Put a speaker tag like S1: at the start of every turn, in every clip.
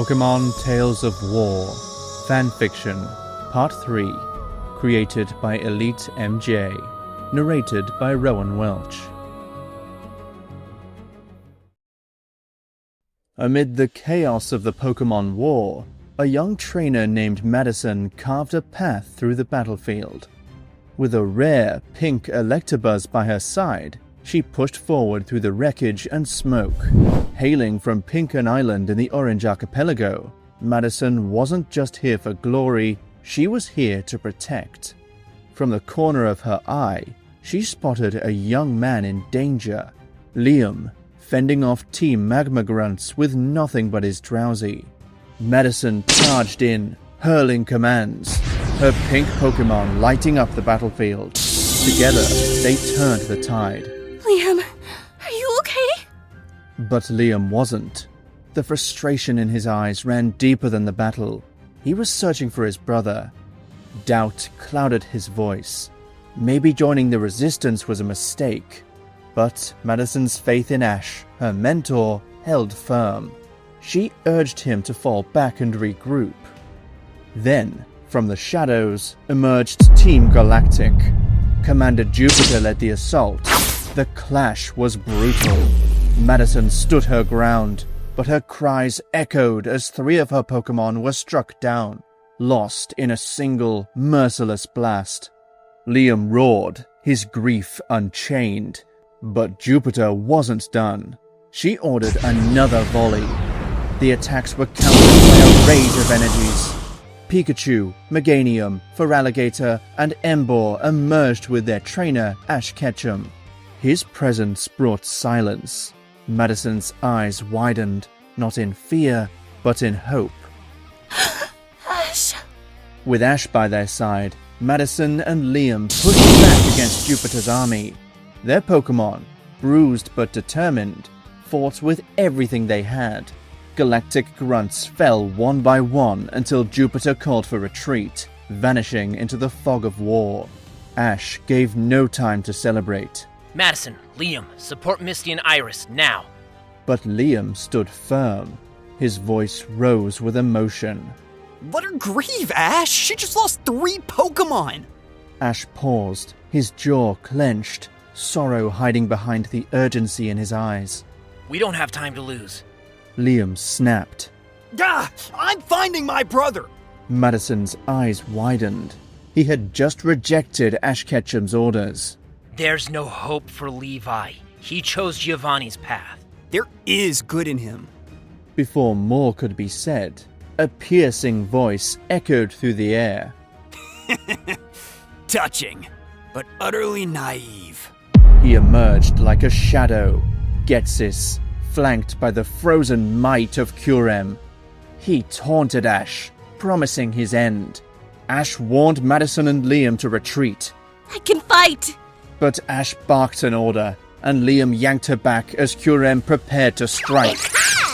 S1: Pokémon Tales of War, Fanfiction, Part 3, created by EliteMJ, narrated by Rowan Welch. Amid the chaos of the Pokémon War, a young trainer named Maddison carved a path through the battlefield. With a rare pink Electabuzz by her side, she pushed forward through the wreckage and smoke. Hailing from Pinken Island in the Orange Archipelago, Maddison wasn't just here for glory, she was here to protect. From the corner of her eye, she spotted a young man in danger, Liam, fending off Team Magma Grunts with nothing but his Drowsy. Maddison charged in, hurling commands, her pink Pokémon lighting up the battlefield. Together, they turned the tide.
S2: Liam, are you okay?
S1: But Liam wasn't. The frustration in his eyes ran deeper than the battle. He was searching for his brother. Doubt clouded his voice. Maybe joining the resistance was a mistake. But Maddison's faith in Ash, her mentor, held firm. She urged him to fall back and regroup. Then, from the shadows, emerged Team Galactic. Commander Jupiter led the assault. The clash was brutal. Maddison stood her ground, but her cries echoed as 3 of her Pokémon were struck down, lost in a single, merciless blast. Liam roared, his grief unchained. But Jupiter wasn't done. She ordered another volley. The attacks were countered by a rage of energies. Pikachu, Meganium, Feraligatr, and Emboar emerged with their trainer, Ash Ketchum. His presence brought silence. Maddison's eyes widened, not in fear, but in hope.
S2: Ash!
S1: With Ash by their side, Maddison and Liam pushed back against Jupiter's army. Their Pokémon, bruised but determined, fought with everything they had. Galactic grunts fell one by one until Jupiter called for retreat, vanishing into the fog of war. Ash gave no time to celebrate.
S3: Maddison, Liam, support Misty and Iris, now!
S1: But Liam stood firm. His voice rose with emotion.
S4: Let her grieve, Ash! She just lost 3 Pokémon!
S1: Ash paused, his jaw clenched, sorrow hiding behind the urgency in his eyes.
S3: We don't have time to lose.
S1: Liam snapped.
S4: Ah! I'm finding my brother!
S1: Maddison's eyes widened. He had just rejected Ash Ketchum's orders.
S3: There's no hope for Levi. He chose Giovanni's path.
S4: There is good in him.
S1: Before more could be said, a piercing voice echoed through the air.
S4: Touching, but utterly naive.
S1: He emerged like a shadow, Getsis, flanked by the frozen might of Kurem. He taunted Ash, promising his end. Ash warned Maddison and Liam to retreat.
S2: I can fight!
S1: But Ash barked an order, and Liam yanked her back as Kurem prepared to strike.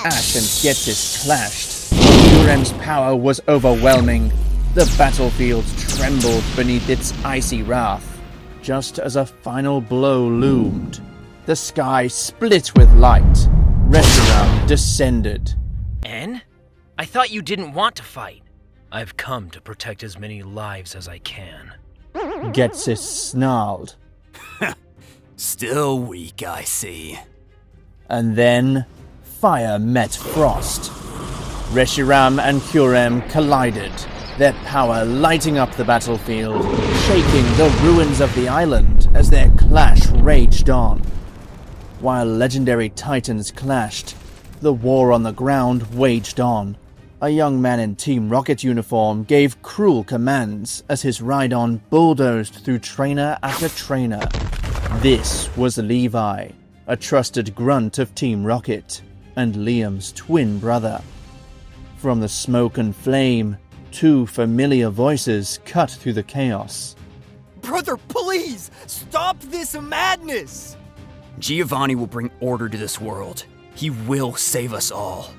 S1: Ash and Getsis clashed. Kurem's power was overwhelming. The battlefield trembled beneath its icy wrath. Just as a final blow loomed, the sky split with light. Reshiram descended.
S3: En? I thought you didn't want to fight. I've come to protect as many lives as I can.
S1: Getsis snarled.
S4: Still weak, I see.
S1: And then, fire met frost. Reshiram and Kurem collided, their power lighting up the battlefield, shaking the ruins of the island as their clash raged on. While legendary titans clashed, the war on the ground waged on. A young man in Team Rocket uniform gave cruel commands as his Rhydon bulldozed through trainer after trainer. This was Levi, a trusted grunt of Team Rocket, and Liam's twin brother. From the smoke and flame, 2 familiar voices cut through the chaos.
S4: Brother, please! Stop this madness! Giovanni will bring order to this world. He will save us all.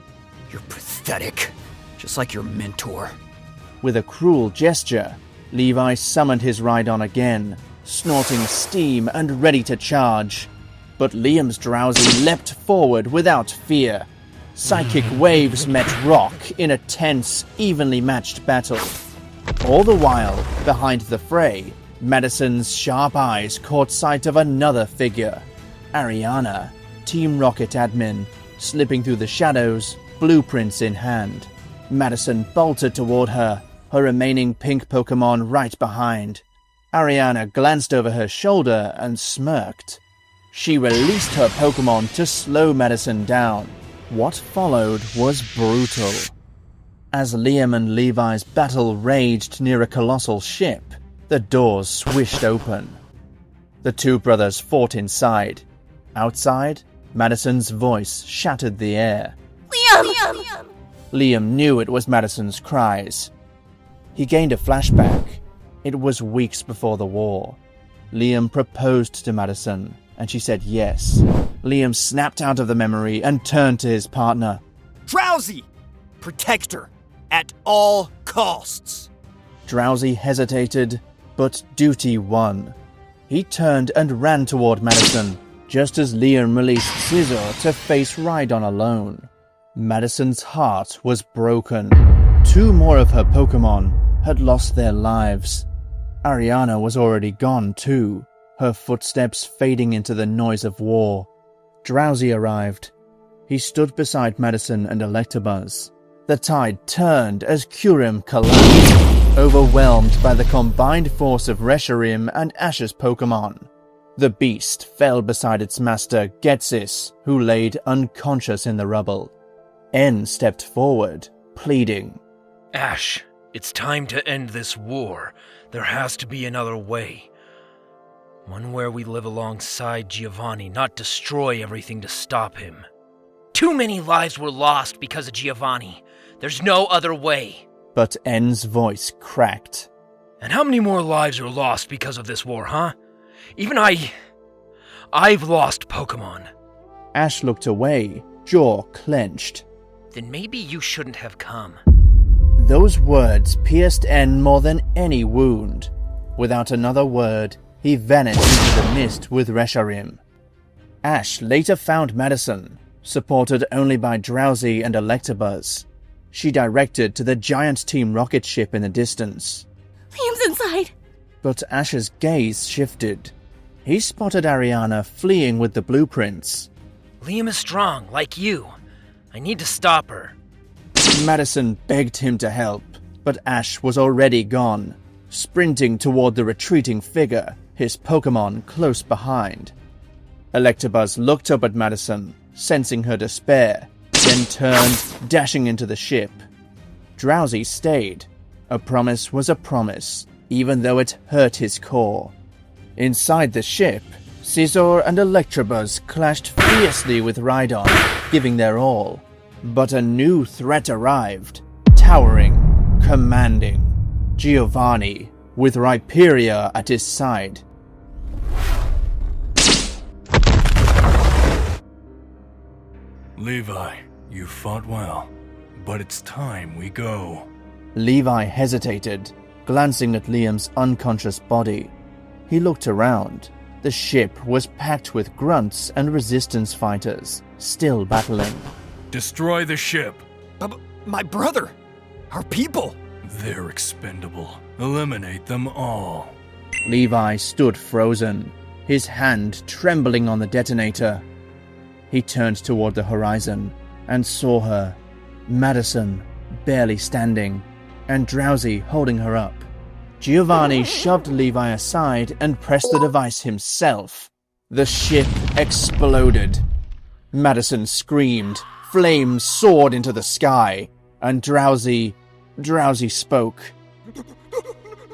S4: You're pathetic, just like your mentor.
S1: With a cruel gesture, Levi summoned his Rhydon again, snorting steam and ready to charge. But Liam's Drowsy leapt forward without fear. Psychic waves met rock in a tense, evenly matched battle. All the while, behind the fray, Maddison's sharp eyes caught sight of another figure, Ariana, Team Rocket admin, slipping through the shadows, blueprints in hand. Maddison bolted toward her, her remaining pink Pokémon right behind. Ariana glanced over her shoulder and smirked. She released her Pokémon to slow Maddison down. What followed was brutal. As Liam and Levi's battle raged near a colossal ship, the doors swished open. The two brothers fought inside. Outside, Maddison's voice shattered the air.
S2: Liam!
S1: Liam knew it was Maddison's cries. He gained a flashback. It was weeks before the war. Liam proposed to Maddison, and she said yes. Liam snapped out of the memory and turned to his partner.
S4: Drowsy! Protect her, at all costs.
S1: Drowsy hesitated, but duty won. He turned and ran toward Maddison, just as Liam released Scissor to face Rhydon alone. Maddison's heart was broken. Two more of her Pokémon had lost their lives. Ariana was already gone too, her footsteps fading into the noise of war. Drowsy arrived. He stood beside Maddison and Electabuzz. The tide turned as Kyurem collapsed, overwhelmed by the combined force of Reshiram and Ash's Pokémon. The beast fell beside its master, Getsis, who laid unconscious in the rubble. N stepped forward, pleading.
S3: Ash, it's time to end this war. There has to be another way. One where we live alongside Giovanni, not destroy everything to stop him. Too many lives were lost because of Giovanni. There's no other way.
S1: But N's voice cracked.
S3: And how many more lives are lost because of this war, huh? Even I've lost Pokémon.
S1: Ash looked away, jaw clenched.
S3: Then maybe you shouldn't have come.
S1: Those words pierced N more than any wound. Without another word, he vanished into the mist with Reshiram. Ash later found Maddison, supported only by Drowsy and Electabuzz. She directed to the giant Team Rocket ship in the distance.
S2: Liam's inside.
S1: But Ash's gaze shifted. He spotted Ariana fleeing with the blueprints.
S3: Liam is strong, like you. I need to stop her.
S1: Maddison begged him to help, but Ash was already gone, sprinting toward the retreating figure, his Pokémon close behind. Electabuzz looked up at Maddison, sensing her despair, then turned, dashing into the ship. Drowsy stayed. A promise was a promise, even though it hurt his core. Inside the ship, Scizor and Electabuzz clashed fiercely with Rhydon, giving their all. But a new threat arrived, towering, commanding. Giovanni, with Rhyperior at his side.
S5: Levi, you fought well, but it's time we go.
S1: Levi hesitated, glancing at Liam's unconscious body. He looked around. The ship was packed with grunts and resistance fighters, still battling.
S5: Destroy the ship.
S4: My brother! Our people!
S5: They're expendable. Eliminate them all.
S1: Levi stood frozen, his hand trembling on the detonator. He turned toward the horizon and saw her, Maddison, barely standing, and Drowsy holding her up. Giovanni shoved Levi aside and pressed the device himself. The ship exploded. Maddison screamed, flames soared into the sky, and Drowsy spoke.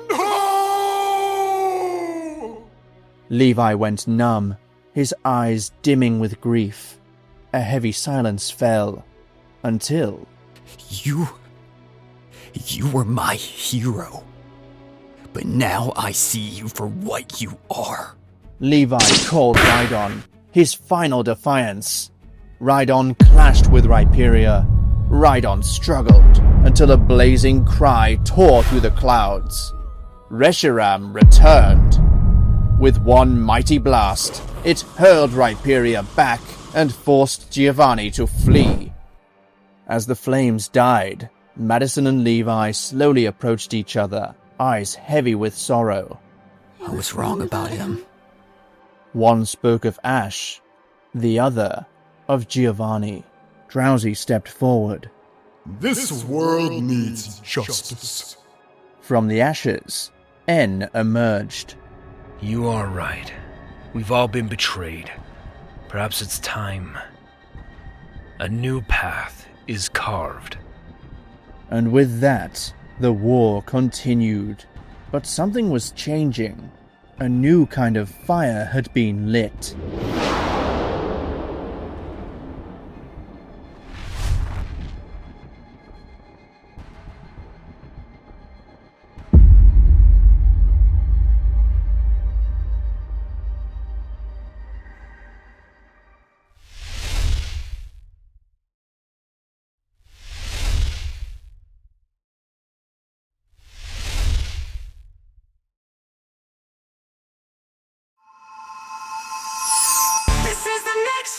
S5: No!
S1: Levi went numb, his eyes dimming with grief. A heavy silence fell, until...
S4: You were my hero. But now I see you for what you are.
S1: Levi called Rhydon, his final defiance. Rhydon clashed with Rhyperior. Rhydon struggled until a blazing cry tore through the clouds. Reshiram returned. With one mighty blast, it hurled Rhyperior back and forced Giovanni to flee. As the flames died, Maddison and Levi slowly approached each other, eyes heavy with sorrow.
S4: I was wrong about him.
S1: One spoke of Ash, the other of Giovanni. Drowsy stepped forward.
S6: This world needs justice.
S1: From the ashes, N emerged.
S3: You are right. We've all been betrayed. Perhaps it's time. A new path is carved.
S1: And with that, the war continued. But something was changing. A new kind of fire had been lit.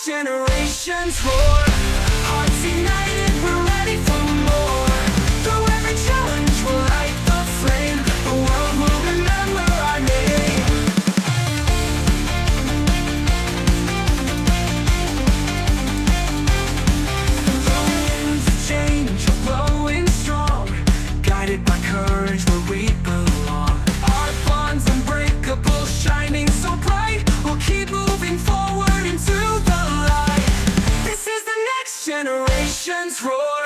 S7: Generations roar, hearts united, we're ready for more. Through every challenge, we'll light the flame. The world will remember our name. The winds of change are blowing strong, guided by courage where we belong. Our bonds unbreakable, shining so bright. We'll keep moving forward into the generations roar.